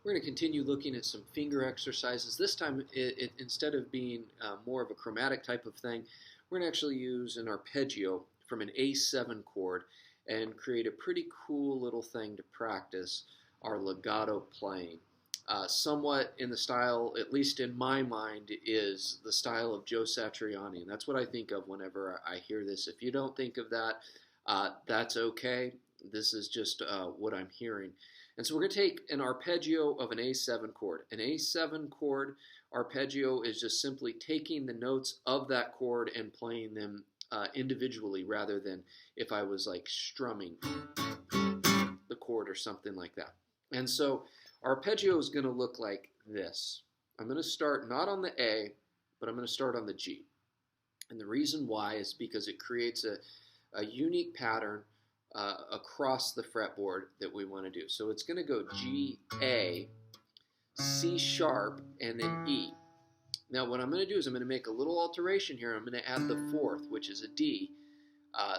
We're going to continue looking at some finger exercises. This time, instead of being more of a chromatic type of thing, we're going to actually use an arpeggio from an A7 chord and create a pretty cool little thing to practice our legato playing. Somewhat in the style, at least in my mind, is the style of Joe Satriani, and that's what I think of whenever I hear this. If you don't think of that, that's okay. This is just what I'm hearing. And so we're going to take an arpeggio of an A7 chord. An A7 chord arpeggio is just simply taking the notes of that chord and playing them individually rather than if I was like strumming the chord or something like that. And so arpeggio is going to look like this. I'm going to start not on the A, but I'm going to start on the G. And the reason why is because it creates a unique pattern across the fretboard that we want to do. So it's going to go G, A, C sharp, and then E. Now what I'm going to do is I'm going to make a little alteration here. I'm going to add the fourth, which is a D.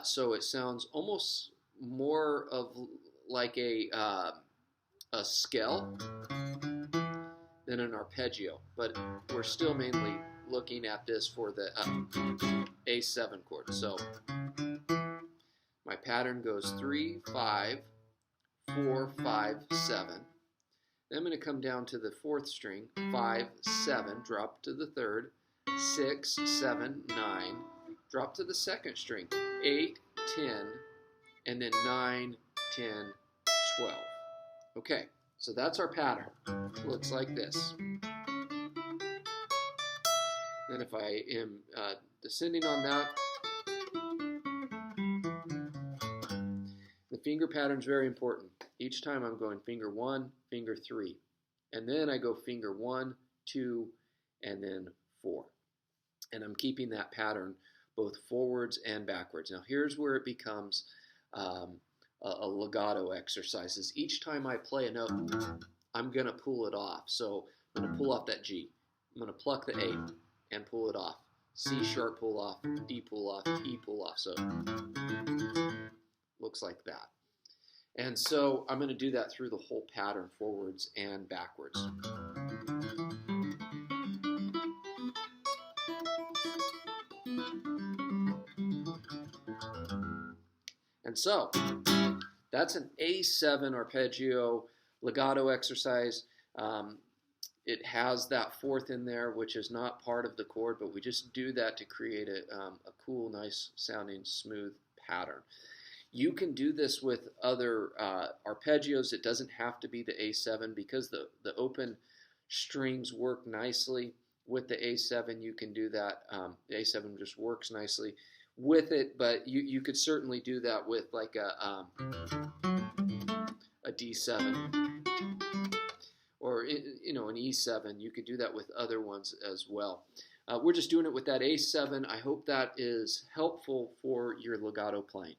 So it sounds almost more of like a scale than an arpeggio, but we're still mainly looking at this for the A7 chord. So my pattern goes 3, 5, 4, 5, 7. Then I'm going to come down to the fourth string, 5, 7, drop to the third, 6, 7, 9, drop to the second string, 8, 10, and then 9, 10, 12. Okay, so that's our pattern. It looks like this. Then if I am descending on that, the finger pattern is very important. Each time I'm going finger 1, finger 3. And then I go finger 1, 2, and then 4. And I'm keeping that pattern both forwards and backwards. Now here's where it becomes a legato exercise. Is each time I play a note, I'm going to pull it off. So I'm going to pull off that G. I'm going to pluck the A and pull it off. C sharp pull off, D pull off, E pull off. So looks like that. And so I'm going to do that through the whole pattern, forwards and backwards. And so that's an A7 arpeggio legato exercise. It has that fourth in there, which is not part of the chord, but we just do that to create a cool, nice sounding, smooth pattern. You can do this with other arpeggios. It doesn't have to be the A7 because the open strings work nicely with the A7. You can do that. The A7 just works nicely with it, but you could certainly do that with like a D7 or an E7. You could do that with other ones as well. We're just doing it with that A7. I hope that is helpful for your legato playing.